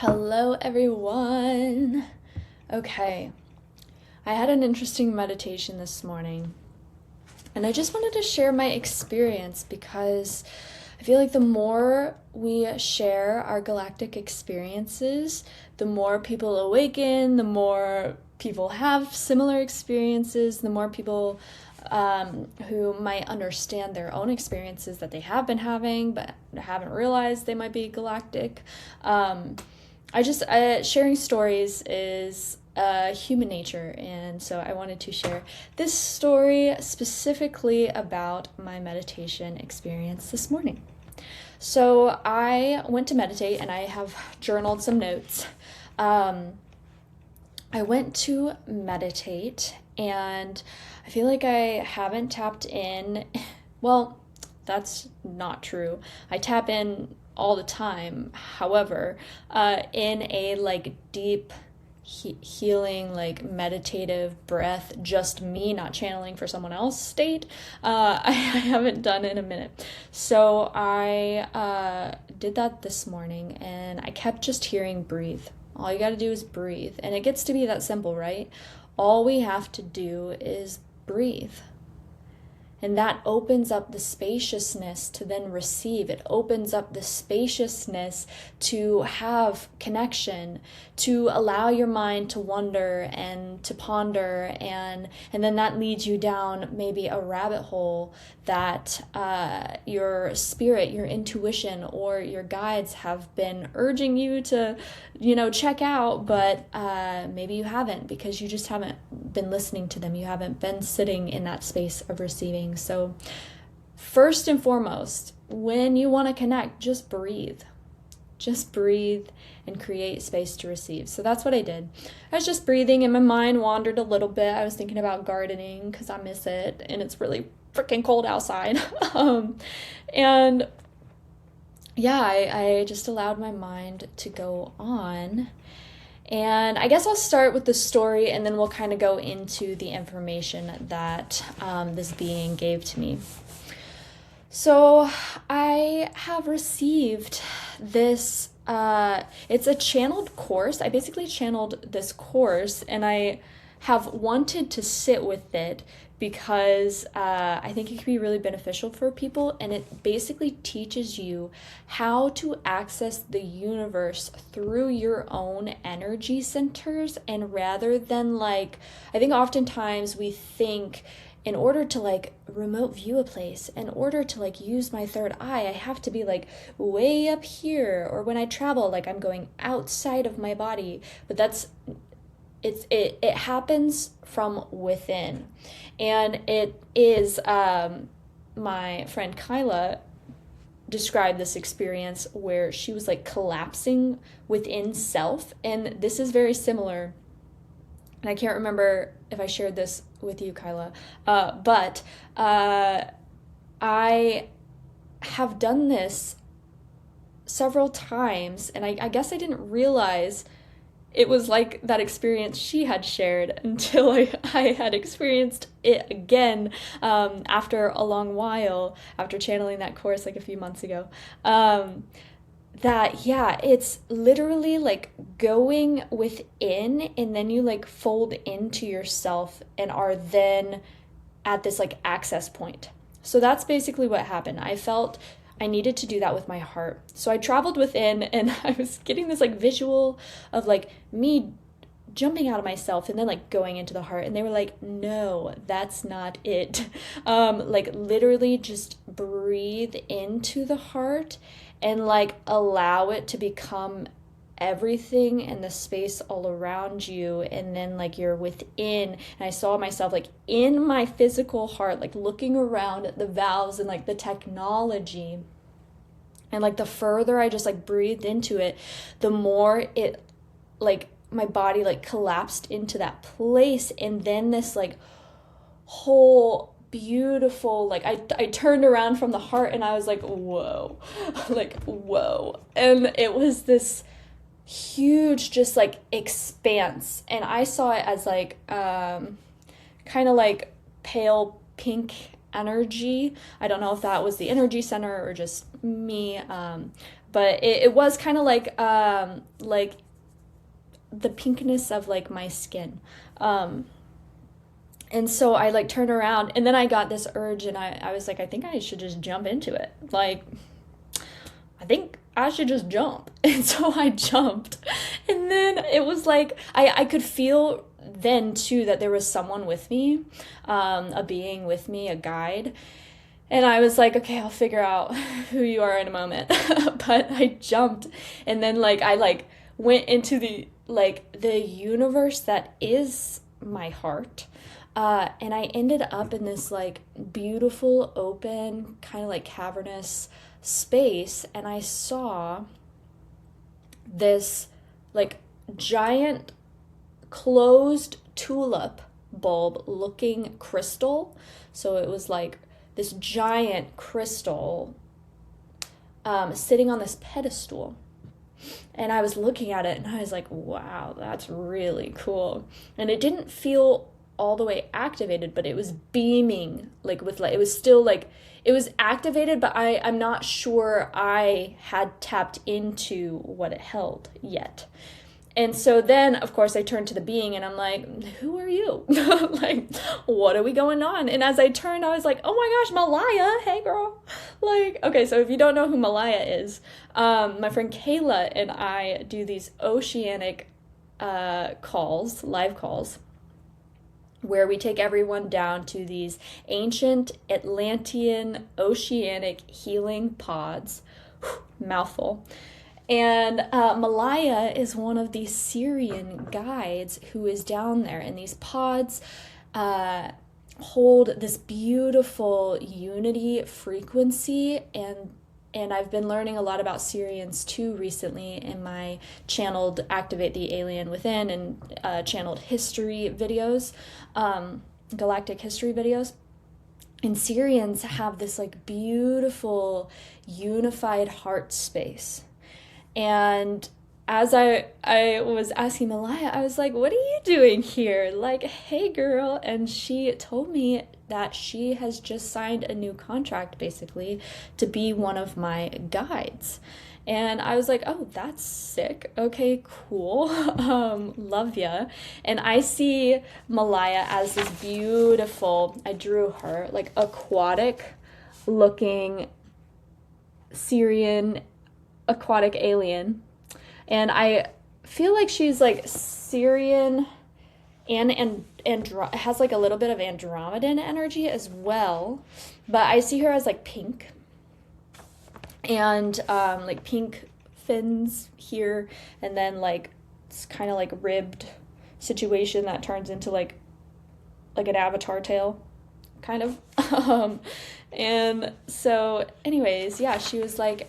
Hello, everyone. Okay, I had an interesting meditation this morning, and I just wanted to share my experience because I feel like the more we share our galactic experiences, the more people awaken, the more people have similar experiences, the more people who might understand their own experiences that they have been having but haven't realized they might be galactic. Sharing stories is human nature, and so I wanted to share this story specifically about my meditation experience this morning. So I went to meditate, and I have journaled some notes. I went to meditate, and I feel like I haven't tapped in. Well, that's not true. I tap in all the time. However, in a deep healing, meditative breath, just me, not channeling for someone else state, I haven't done in a minute. So I did that this morning, and I kept just hearing breathe. All you got to do is breathe. And it gets to be that simple, right? All we have to do is breathe. And that opens up the spaciousness to then receive. It opens up the spaciousness to have connection, to allow your mind to wonder and to ponder, and then that leads you down maybe a rabbit hole that your spirit, your intuition, or your guides have been urging you to, check out, but maybe you haven't because you just haven't been listening to them. You haven't been sitting in that space of receiving. So first and foremost, when you want to connect, just breathe. Just breathe and create space to receive. So that's what I did. I was just breathing, and my mind wandered a little bit. I was thinking about gardening because I miss it, and it's really freaking cold outside. And yeah, I just allowed my mind to go on. And I guess I'll start with the story, and then we'll kind of go into the information that this being gave to me. So I have received this, it's a channeled course. I basically channeled this course, and I have wanted to sit with it because I think it can be really beneficial for people, and it basically teaches you how to access the universe through your own energy centers. And rather than I think oftentimes we think, in order to remote view a place, in order to use my third eye, I have to be way up here, or when I travel, I'm going outside of my body. But it happens from within. And it is, my friend Kyla described this experience where she was collapsing within self. And this is very similar. And I can't remember if I shared this with you, Kyla, but I have done this several times, and I guess I didn't realize it was like that experience she had shared until I had experienced it again after a long while, after channeling that course a few months ago. It's literally going within, and then you fold into yourself and are then at this access point. So that's basically what happened. I felt I needed to do that with my heart. So I traveled within, and I was getting this visual of me jumping out of myself and then going into the heart. And they were like, no, that's not it. Literally just breathe into the heart and allow it to become everything in the space all around you. And then you're within, and I saw myself in my physical heart, looking around at the valves and the technology. And the further I just breathed into it, the more it my body collapsed into that place. And then this whole beautiful, I turned around from the heart, and I was whoa, whoa. And it was this huge just expanse, and I saw it as kind of pale pink energy. I don't know if that was the energy center or just me, but it was kind of like the pinkness of like my skin. And so I like turned around, and then I got this urge, and I was like, I think I should just jump into it. Like, I think I should just jump. And so I jumped. And then it was like, I could feel then too that there was someone with me, a being with me, a guide. And I was like, okay, I'll figure out who you are in a moment. But I jumped, and then like I like went into the universe that is my heart. And I ended up in this like beautiful, open, kind of like cavernous space, and I saw this like giant closed tulip bulb looking crystal. So it was like this giant crystal sitting on this pedestal. And I was looking at it, and I was like, wow, that's really cool. And it didn't feel all the way activated, but it was beaming like with like, it was still like, it was activated, but I'm not sure I had tapped into what it held yet. And so then, of course, I turned to the being, and I'm like, who are you? Like, what are we going on? And as I turned, I was like, oh my gosh, Malaya, hey girl. Like, okay, so if you don't know who Malaya is, my friend Kayla and I do these oceanic calls, live calls, where we take everyone down to these ancient Atlantean oceanic healing pods. Mouthful. And Malaya is one of these Sirian guides who is down there, and these pods hold this beautiful unity frequency, and I've been learning a lot about Sirians too recently in my channeled Activate the Alien Within and channeled history videos, galactic history videos. And Sirians have this like beautiful unified heart space. And as I was asking Malaya, I was like, what are you doing here? Like, hey girl. And she told me that she has just signed a new contract basically to be one of my guides. And I was like, oh, that's sick. Okay, cool. Love ya. And I see Malaya as this beautiful, I drew her, like aquatic looking Sirian aquatic alien. And I feel like she's like Sirian and has like a little bit of Andromedan energy as well. But I see her as like pink. And like pink fins here, and then like it's kind of like ribbed situation that turns into like an avatar tail, kind of. And so anyways, yeah, she was like,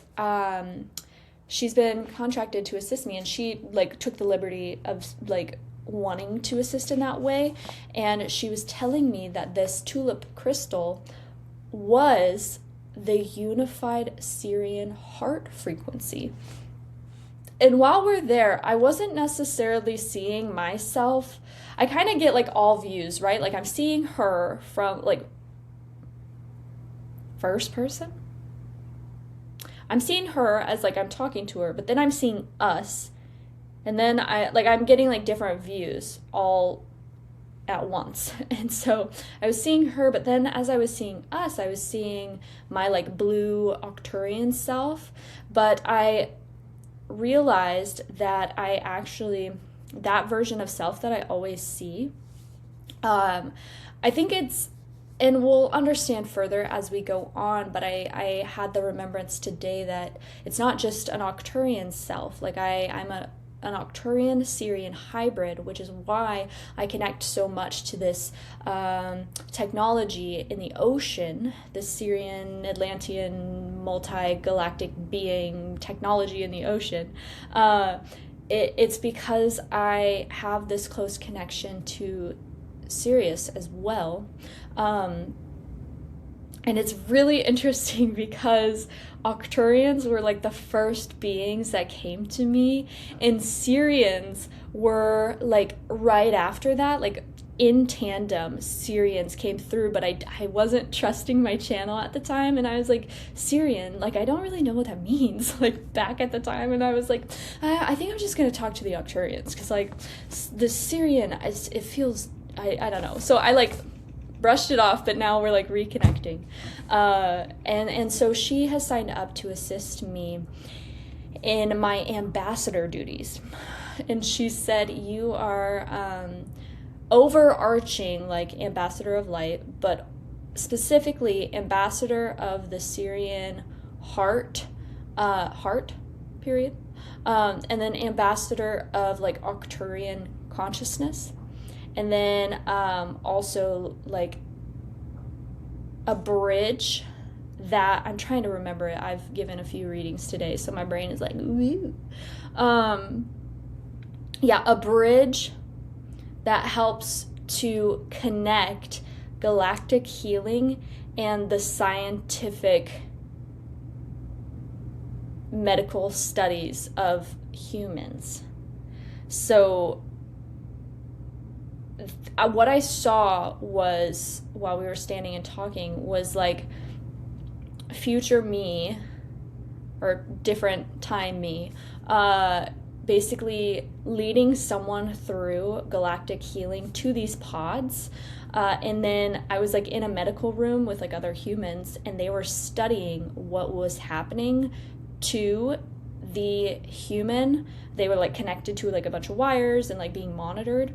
she's been contracted to assist me, and she like took the liberty of like wanting to assist in that way. And she was telling me that this tulip crystal was the unified Sirian heart frequency. And while we're there, I wasn't necessarily seeing myself. I kind of get like all views, right? Like I'm seeing her from like first person. I'm seeing her as like I'm talking to her, but then I'm seeing us. And then I'm getting like different views all at once. And so I was seeing her, but then as I was seeing us, I was seeing my like blue Arcturian self. But I realized that that version of self that I always see, I think it's, and we'll understand further as we go on, but I had the remembrance today that it's not just an Arcturian self. Like I'm an Arcturian Sirian hybrid, which is why I connect so much to this technology in the ocean, this Sirian Atlantean multi-galactic being technology in the ocean. It's because I have this close connection to Sirius as well. And it's really interesting because Arcturians were like the first beings that came to me, and Sirians were like right after that, like in tandem, Sirians came through, but I wasn't trusting my channel at the time, and I was like, Sirian, like, I don't really know what that means, like, back at the time, and I was like, I think I'm just gonna talk to the Arcturians, because, like, the Sirian, it feels, I don't know, so I, like, brushed it off, but now we're, like, reconnecting, and so she has signed up to assist me in my ambassador duties, and she said, you are, overarching, like, ambassador of light, but specifically ambassador of the Sirian heart, period, and then ambassador of, like, Arcturian consciousness, and then also, like, a bridge that I'm trying to remember it. I've given a few readings today, so my brain is like, ooh. Yeah, a bridge that helps to connect galactic healing and the scientific medical studies of humans. So what I saw was, while we were standing and talking, was like future me, or different time me, basically leading someone through galactic healing to these pods. And then I was, like, in a medical room with, like, other humans, and they were studying what was happening to the human. They were, like, connected to, like, a bunch of wires and, like, being monitored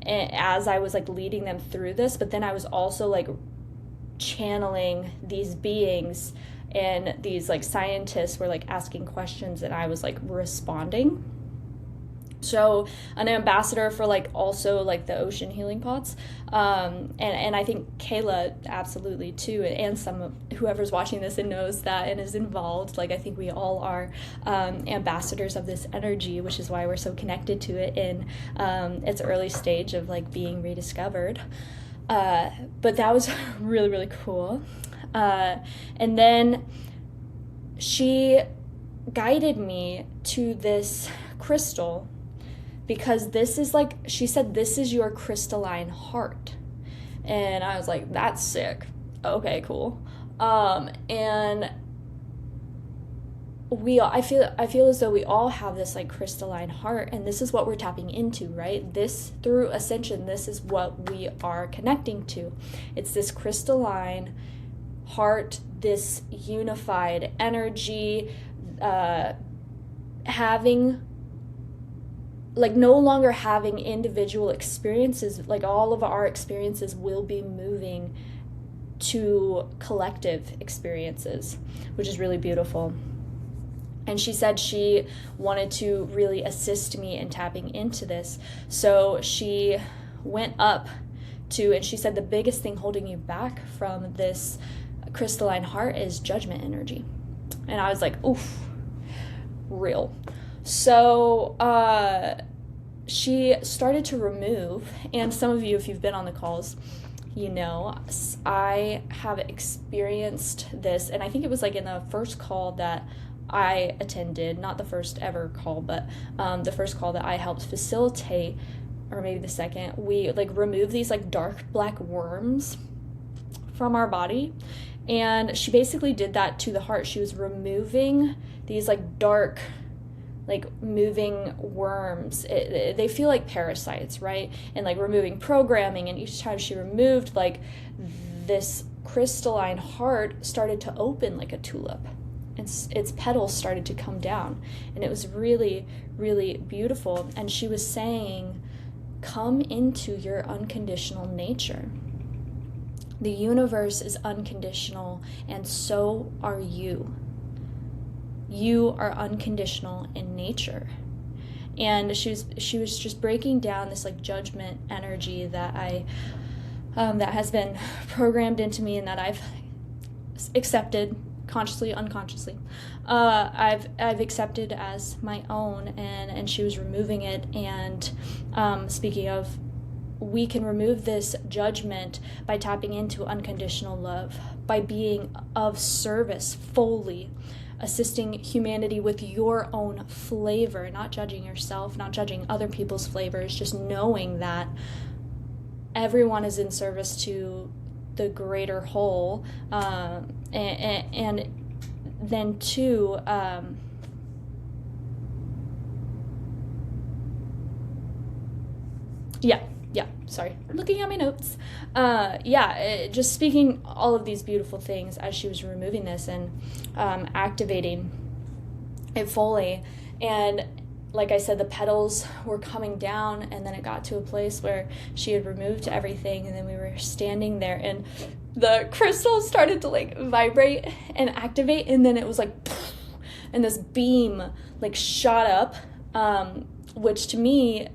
as I was, like, leading them through this. But then I was also, like, channeling these beings, and these, like, scientists were, like, asking questions, and I was, like, responding. So an ambassador for, like, also, like, the ocean healing pods, and I think Kayla absolutely too, and some of whoever's watching this and knows that and is involved. Like, I think we all are ambassadors of this energy, which is why we're so connected to it in its early stage of, like, being rediscovered. But that was really, really cool. And then she guided me to this crystal, because this is, like, she said, this is your crystalline heart. And I was like, that's sick. Okay, cool. And I feel as though we all have this, like, crystalline heart, and this is what we're tapping into, right? This, through ascension, this is what we are connecting to. It's this crystalline heart, this unified energy, having, like, no longer having individual experiences. Like, all of our experiences will be moving to collective experiences, which is really beautiful. And she said she wanted to really assist me in tapping into this. So she went up to, and she said the biggest thing holding you back from this crystalline heart is judgment energy. And I was like, oof, real. So she started to remove, and some of you, if you've been on the calls, you know, I have experienced this, and I think it was, like, in the first call that I attended, not the first ever call, but the first call that I helped facilitate, or maybe the second, we, like, removed these, like, dark black worms from our body. And she basically did that to the heart. She was removing these, like, dark, like, moving worms. They feel like parasites, right? And, like, removing programming. And each time she removed, like, this crystalline heart started to open like a tulip. Its petals started to come down. And it was really, really beautiful. And she was saying, come into your unconditional nature. The universe is unconditional, and so are you. You are unconditional in nature. And she was just breaking down this, like, judgment energy that that has been programmed into me, and that I've accepted consciously, unconsciously. I've accepted as my own, and she was removing it. And speaking of, we can remove this judgment by tapping into unconditional love, by being of service fully, assisting humanity with your own flavor, not judging yourself, not judging other people's flavors, just knowing that everyone is in service to the greater whole, and then two, sorry, looking at my notes. Just speaking all of these beautiful things as she was removing this and activating it fully. And like I said, the petals were coming down, and then it got to a place where she had removed everything, and then we were standing there, and the crystals started to like vibrate and activate, and then it was like, and this beam like shot up, which to me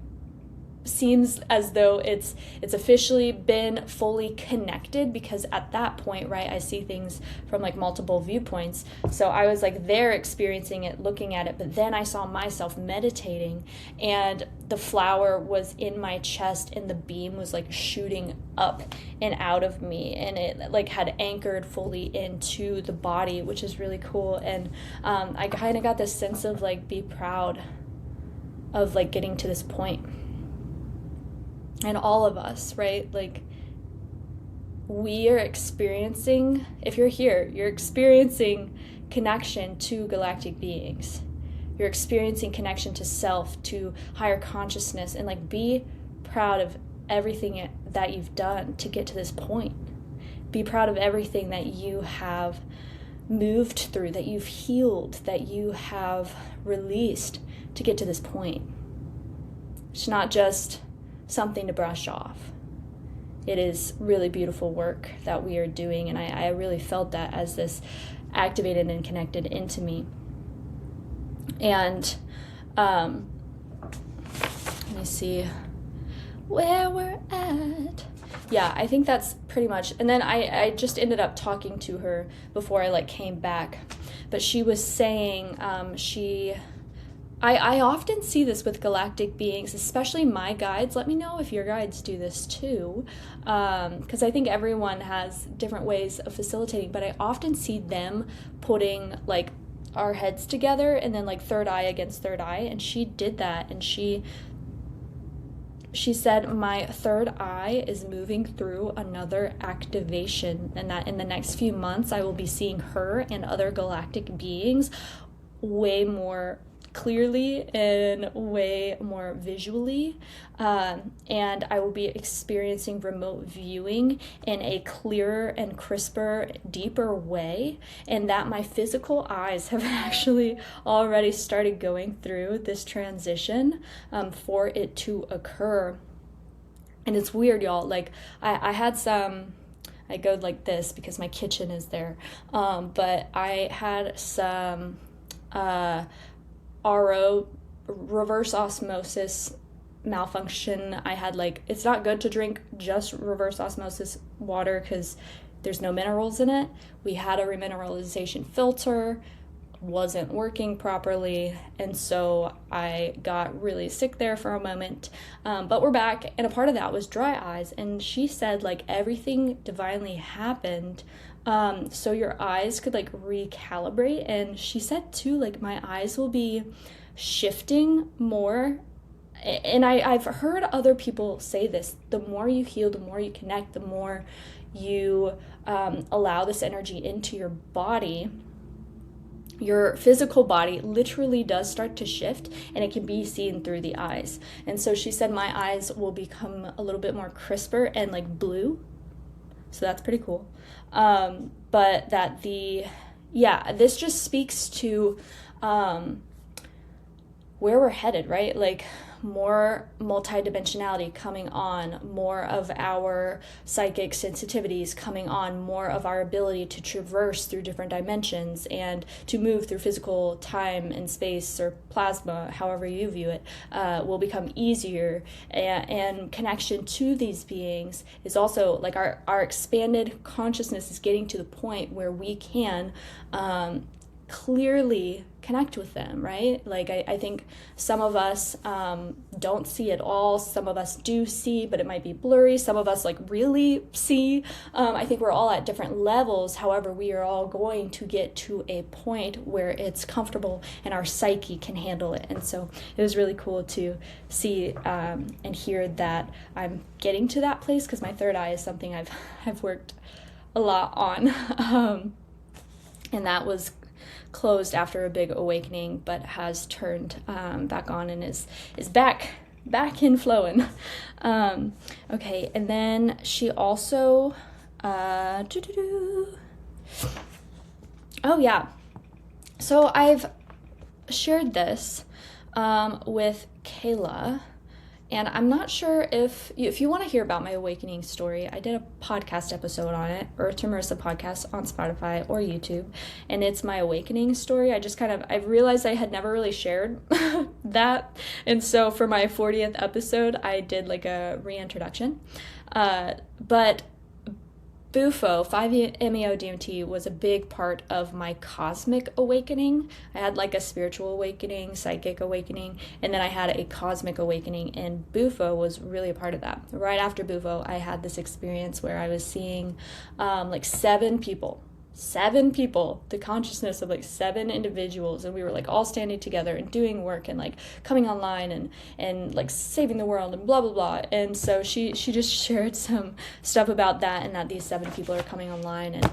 seems as though it's officially been fully connected, because at that point, right, I see things from like multiple viewpoints. So I was like there experiencing it, looking at it, but then I saw myself meditating, and the flower was in my chest, and the beam was like shooting up and out of me, and it like had anchored fully into the body, which is really cool. And I kind of got this sense of like, be proud of like getting to this point. And all of us, right? Like, we are experiencing, if you're here, you're experiencing connection to galactic beings. You're experiencing connection to self, to higher consciousness, and like, be proud of everything that you've done to get to this point. Be proud of everything that you have moved through, that you've healed, that you have released to get to this point. It's not just something to brush off. It is really beautiful work that we are doing, and I really felt that as this activated and connected into me. And let me see where we're at. Yeah, I think that's pretty much. And then I just ended up talking to her before I like came back, but she was saying I often see this with galactic beings, especially my guides. Let me know if your guides do this too, because I think everyone has different ways of facilitating, but I often see them putting like our heads together and then like third eye against third eye, and she did that, and she said, my third eye is moving through another activation, and that in the next few months I will be seeing her and other galactic beings way more clearly and way more visually, and I will be experiencing remote viewing in a clearer and crisper, deeper way, and that my physical eyes have actually already started going through this transition for it to occur. And it's weird, y'all. Like, I had some, I go like this because my kitchen is there, but I had some RO, reverse osmosis malfunction. I had like, it's not good to drink just reverse osmosis water because there's no minerals in it. We had a remineralization filter, wasn't working properly, and so I got really sick there for a moment, but we're back, and a part of that was dry eyes, and she said like everything divinely happened so your eyes could like recalibrate. And she said too, like, my eyes will be shifting more. And I've heard other people say this, the more you heal, the more you connect, the more you allow this energy into your body, your physical body literally does start to shift, and it can be seen through the eyes. And so she said my eyes will become a little bit more crisper and like blue. So that's pretty cool. But that this just speaks to where we're headed, right? Like, more multidimensionality coming on, more of our psychic sensitivities coming on, more of our ability to traverse through different dimensions and to move through physical time and space, or plasma, however you view it, will become easier. And connection to these beings is also like our expanded consciousness is getting to the point where we can clearly connect with them, right? Like I think some of us don't see it all. Some of us do see, but it might be blurry. Some of us like really see. I think we're all at different levels. However, we are all going to get to a point where it's comfortable and our psyche can handle it. And so it was really cool to see and hear that I'm getting to that place, because my third eye is something I've worked a lot on. And that was closed after a big awakening, but has turned back on and is back in flowing. Okay, and then she also oh yeah, so I've shared this with Kayla. And I'm not sure if you want to hear about my awakening story, I did a podcast episode on it, Earth to Marissa podcast on Spotify or YouTube. And it's my awakening story. I realized I had never really shared that. And so for my 40th episode, I did like a reintroduction. But Bufo, 5-MeO-DMT, was a big part of my cosmic awakening. I had like a spiritual awakening, psychic awakening, and then I had a cosmic awakening, and Bufo was really a part of that. Right after Bufo, I had this experience where I was seeing like seven people, the consciousness of like 7 individuals, and we were like all standing together and doing work and like coming online and like saving the world and blah blah blah. And so she just shared some stuff about that, and that these 7 people are coming online, and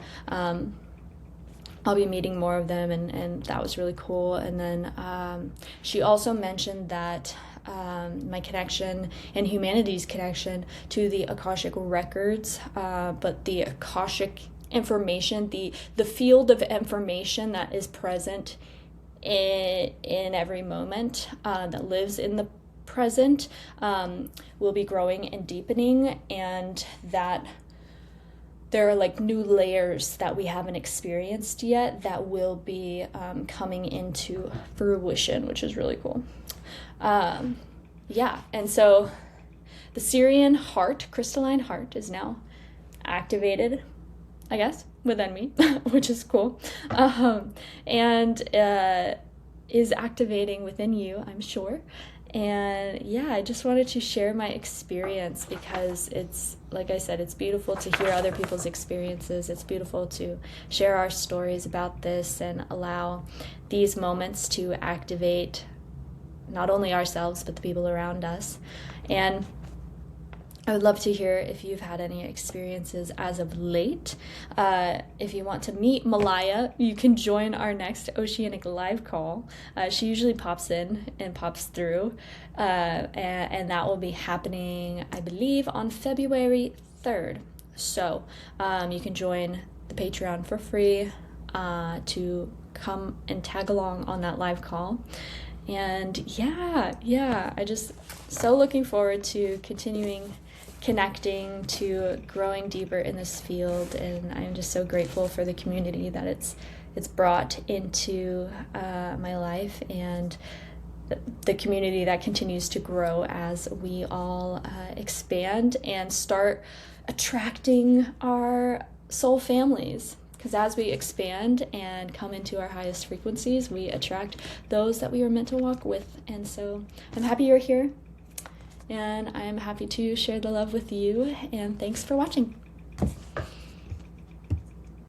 I'll be meeting more of them, and that was really cool. And then she also mentioned that my connection and humanity's connection to the Akashic records, but the Akashic information, the field of information that is present in every moment, that lives in the present, will be growing and deepening, and that there are like new layers that we haven't experienced yet that will be coming into fruition, which is really cool. Yeah, and so the Sirian heart, crystalline heart, is now activated, I guess, within me, which is cool, and is activating within you, I'm sure. And yeah, I just wanted to share my experience, because it's, like I said, it's beautiful to hear other people's experiences. It's beautiful to share our stories about this and allow these moments to activate not only ourselves, but the people around us. And I would love to hear if you've had any experiences as of late. If you want to meet Malaya, you can join our next Oceanic live call. She usually pops in and pops through, and that will be happening, I believe, on February 3rd. So you can join the Patreon for free to come and tag along on that live call. And yeah, I just so looking forward to continuing connecting, to growing deeper in this field, and I'm just so grateful for the community that it's brought into my life, and the community that continues to grow as we all expand and start attracting our soul families. Because as we expand and come into our highest frequencies, we attract those that we are meant to walk with. And so I'm happy you're here, and I'm happy to share the love with you, and thanks for watching.